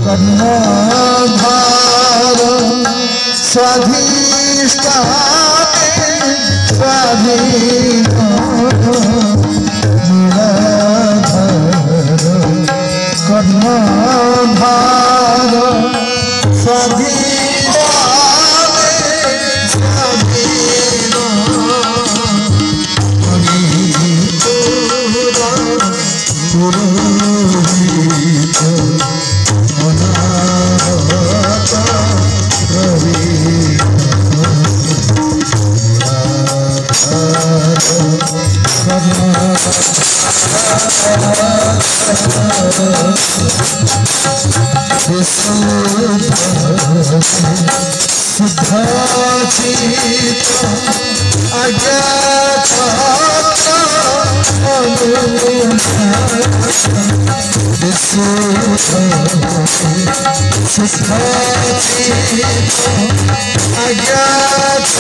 कर्णधार स्वाधिष्ठाने स्वाधीन निराधार कर्णधार स्वाधिष्ठाने स्वाधीन पुरोहित अनाथ रहित शुद्धाचित अज्ञात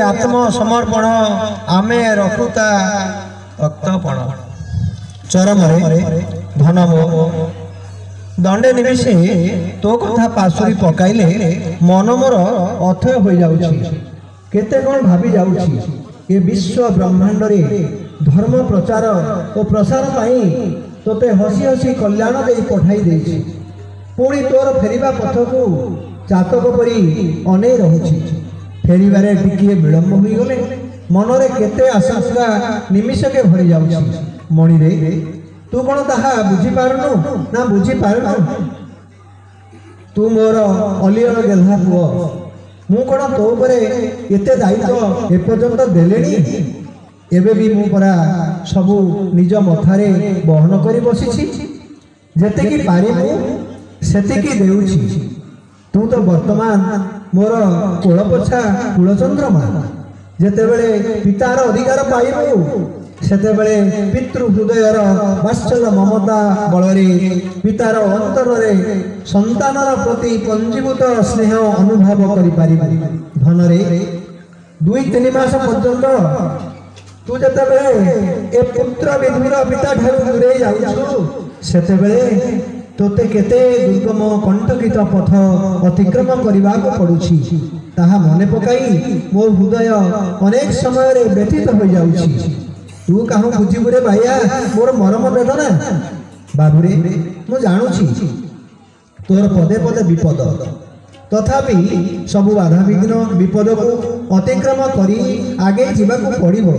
आत्मसमर्पण आमे रखुता भक्तपण चरम धनम दंडे निमिषे तो कथा पाशुरी पकाइले मन मोर अथय हो जाउछि केते कोन भाबी जाउछि ए विश्व ब्रह्मांड रे धर्म प्रचार और प्रसार पाई तोते हसी हसी कल्याण दे पठाई देछि पुणी तोर फेरिबा पथ को चातक परी अनै रहुछि फेरिबारे टिकिए विलंब हो गले मनरे केते आशंका निमिषके भरी जाउछि मणि रे तू कोन ताहा बुझी पारनु ना बुझी पारनु तू मोर अलियर गेल्हा पुओ मु कोन तो परे एते दायित्व ए पर्यंत देलेनी एबे भी मु परा सबु निज मथारे बहन करी बसिछि जेते की पारिबु सेते की देउछि तू तो वर्तमान मोर कोलपछा कुलचंद्रमा जेते बेले पितार अधिकार पाइबु सेते बेले पितृ हृदयर वात्सल्य ममता बलरे पितार अंतर रे संतानर प्रति पंजीभूत स्नेह अनुभव करि पारिबु धन रे 2-3 मास पर्यंत तू जेते बेले ए पुत्र विधुर पिता ठारू दूरे जाउछु सेते बेले तोते केते दुर्गम कंटकित पथ अतिक्रम करने को पड़ुछि ताहा मने पकाई मो हृदय अनेक समय रे व्यथित हो जाउछि तू काहू बुझिबु रे भाइया मोर मरम वेदना बाबू रे मु जानुछि तोर पदे पदे विपद तथापि सबु बाधा विघ्न विपद को अतिक्रम करी आगे जीवा को पड़िबो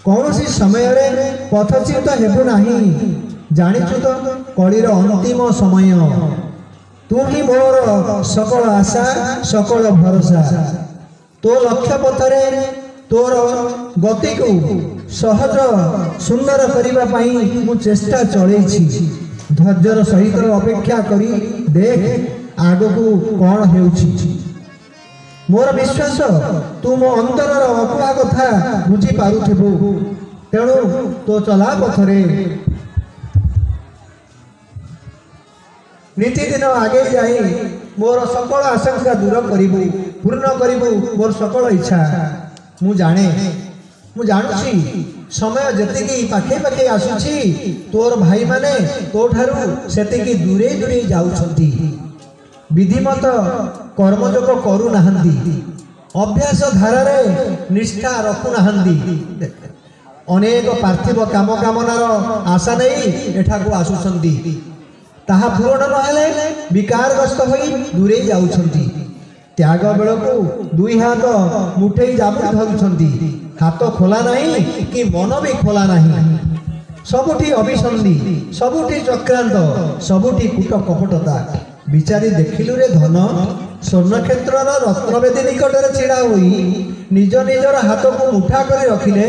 कौनसी समय रे पथच्युत हेबु नाही जानिछु तो कलिर अंतिम समय तू ही मोर सकल आशा सकल भरोसा तो लक्ष्य पथरे तोर गति को सहज सुंदर करने पाई मु चेष्टा चलैछि धैर्यर सहित अपेक्षा करी देख आग को कौन हेउछि मोर विश्वास तू मो अंतरर अकुआ कथा बुझी पारुथिबु तेणु तो चला पथरे नीतिदिन आगे जाई मोर सकल आशंका दूर करिबु पूर्ण करिबु मोर सकल इच्छा मु जानुछि समय जतिकी पाखे पाखे आसुछि तोर भाई माने तो ठारू सेतिकी दूरे दूरे जाउछंती विधिमत कर्मयोग करू नाहंती अभ्यास धारा रे निष्ठा रखु नाहंती अनेक पार्थिव काम कामनार आशा नहीं एठा को आसुछंती ताहा पूर्ण नहेले विकारग्रस्त होई दूरे जाउछंती त्याग बेलू दुई हाथ मुठे जाबु धरुछंती हाथ खोला नहीं कि मन भी खोला नहीं सबुठी अभिसंधि सबुठी चक्रांत सबुठी कूट कपटता विचारी देखिलु रे धन स्वर्ण क्षेत्र रत्नवेदी निकट में छिड़ा हुई निज निजर हाथ को मुठा कर रखिले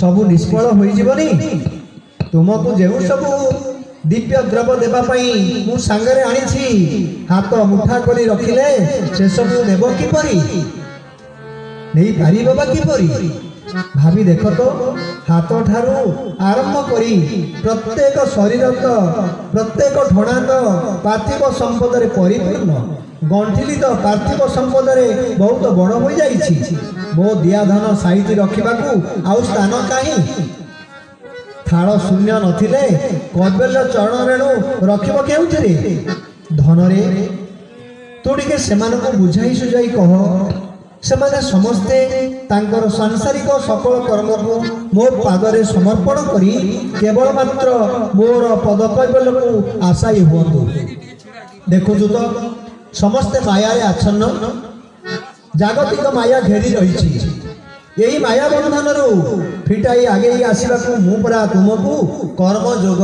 सबु निष्फल हो जीवनी तुमको जो सब दिव्य द्रव देवाई मु सांगरे आनी हाथ मुठा कर रखिले से सब देव किपरि नहीं पारिब बा किपरि भाभी देख तो हाथ ठारू आरंभ करी प्रत्येक शरीर तो प्रत्येक ठोणा तो पार्थिव संपद रे परिपूर्ण गंठिली तो पार्थिव संपद रे बहुत बड़ हो जाइछि मो दिया धन साइति रखिबाकू आउ स्थान काहे थाल शून्य नथिले कबेल चरण रेणु रखिब केउथिरे धन रे तू टिके सेमानकु बुझाई सुझाई कह सेमाने समस्ते तांकर सांसारिक सकल कर्म को मो पादरे समर्पण करी केवल मात्र मोर पद कैबल को आशायी हुअतु देखुछु तो समस्ते माया रे आच्छन्न जागतिक माया घेरी रही यही माया बंधन रु फिटाई आगे आसवाक मु परा तुमको कर्म जोग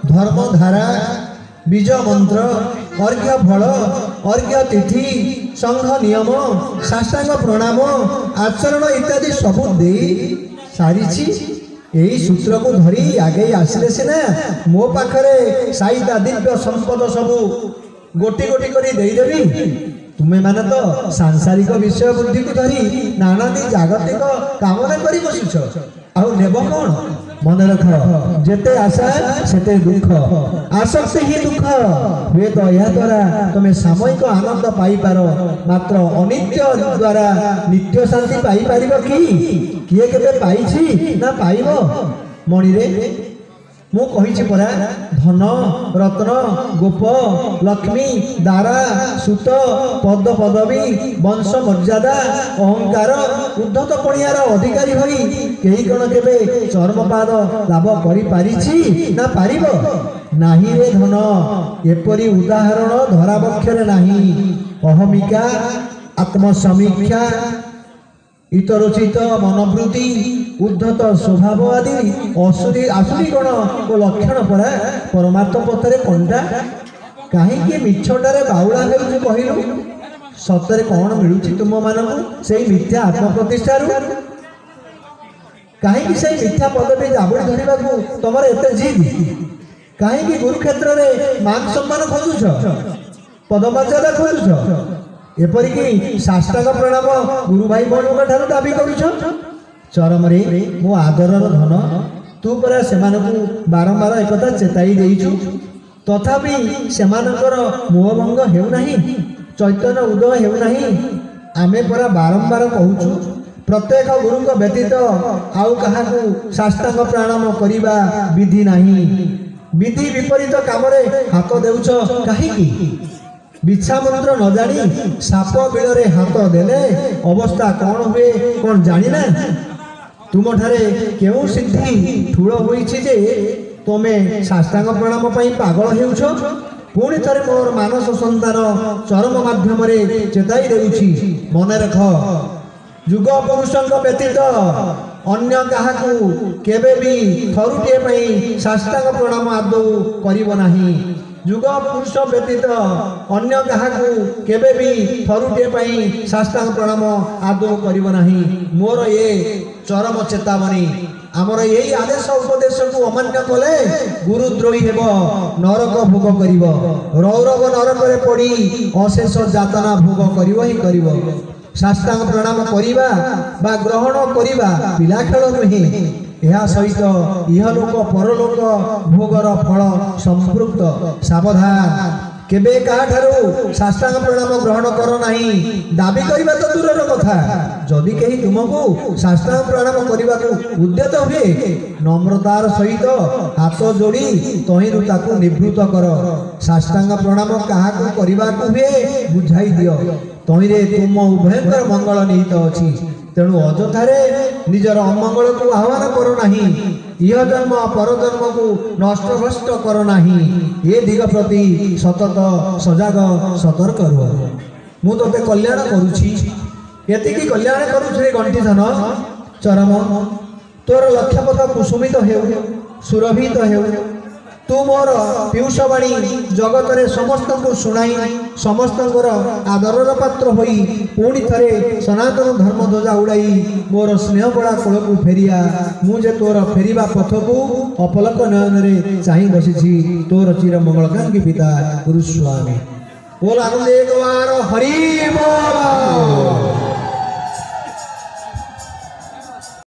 धर्म धारा बीज मंत्र अर्घ्य फल अर्घ्य तिथि संघ नियम साष्टांग प्रणाम आचरण इत्यादि सबू दे सारी यही सूत्र को धरी आगे आसिले सिना मो पाखरे साइता दिव्य संपद सबू गोटी गोटी करी देदेवी तुम्हें माने तो सांसारिक विषय बुद्धि को धरी नानादी जागतिक कामना करी बसुछ आउ नेब कौन मन रख जेते आशा सेते दुख आसक्ति ही दुख हुए तो यह द्वारा तुम्हें सामयिक आनंद पाई पार मात्र अनित्य द्वारा नित्य शांति पाई पारिबो किए केबे पाइछि ना पाइबो मणि रे मु कहिछि परा धन रत्न गोप लक्ष्मी दारा सुत पद पदवी वंश मर्यादा अहंकार उद्धत पणियार अधिकारी होई केही कण केबे चर्मपाद लाभ करि पारिछि ना पारिब नाही रे धन एपरि उदाहरण धराबक्षरे नाही अहमिका आत्मसमीक्षा इतरोचित मनोवृत्ति उद्धत स्वभाव आदि असुरी आसुरी गण को लक्षण परा परमार्थ पथरे कंटा कहीं मिछटारे बाउला हेउछु कहिलु सतरे कौन मिलुछि तुम मानकु सेही मिथ्या आत्मप्रतिष्ठारु कहीं से मिथ्या पदवी जाबुड़ी धरिबाकू तमर एते जिद कहीं गुरुक्षेत्र रे मान सम्मान खोजुछ पदमर्यादा खोजुछ एपरिकी साष्टांग प्रणाम गुरु भाई बणुक ठारू दाबी करुछ चरम रे मो आदरर धन तू परा सेमानकु बारंबार एकता चेताई देइछु तथापि सेमानकर मोहभंग हेउ नाही चैतन्य उदय हेउ नाही आमे परा बारंबार कहूछु प्रत्येक गुरुक व्यतीत आउ काहाकु साष्टांग प्रणाम करिबा विधि नाही विधि विपरीत कामरे हाथ देउछ काहेकि बिछा मंत्र न जानी साप बिलरे हाथ देले अवस्था कौन हुए कौन जानी ना तुम ठारे केउ सिद्धि ठूल होइछि जे तमे साष्टांग प्रणाम पई पागल हेउछ पुणी थरे मोर मानस संतान चरम माध्यम रे चेताई देउछि मने रख जुग पुरुषंक व्यतीत अन्य काहाकू केबे भी थरुटिए पई साष्टांग प्रणाम आदौ करिवो नाही जुग पुरुष व्यतीत अन्य काहाकू केबे भी थरुटिए पई साष्टांग प्रणाम आदौ करिवो नाही मोर ये चरम चेतावनी आमर यही आदेश उपदेश को अमान्य कले गुरुद्रोही हेब नरक भोग करिव रौरव नरक रे पड़ी अशेष जातना भोग करिव ही करिव साष्टांग प्रणाम करिबा बा ग्रहण करिबा पिला खेल नुहे यह सहित इहलोक परलोक भोगर फल संपृक्त सावधान केबे काठारू साष्टांग प्रणाम ग्रहण कर नाही दाबी करिबा तो दूरर कथा जदि केही तुमको साष्टांग प्रणाम करिबा को उद्यत हुए नम्रतार सहित हाथ जोड़ी तहिरु ताकू निवृत्त कर साष्टांग प्रणाम काहाकू करिबा को हुए बुझाई दियो तहिरे तुम उभयंकर मंगल निहित अछि तेणु अजथारे निजर अमंगल को आह्वान करो नाही यह जन्म पर जन्म को नष्ट भ्रष्ट करो नाही ये दिग प्रति सतत सजाग सतर्क रुह मु तोते कल्याण करुछि एतिकी कल्याण करुछि गंठी धन चरम तोर लक्ष्यपथ कुसुमित हेउ सुरभित हेउ तू मोर पीयूषवाणी जगत रे समस्त को शुणाई समस्त आदरर पात्र होई पुणी थरे सनातन धर्म ध्वजा उड़ाई मोर स्नेह बड़ा कोल को फेरिया मुझे तोर फेरिबा पथ को अपलक नयन रे चाहि बसिछि तोर चिर मंगलकांगी पिता गुरुस्वामी बोल आनंद एक बार हरि बोल।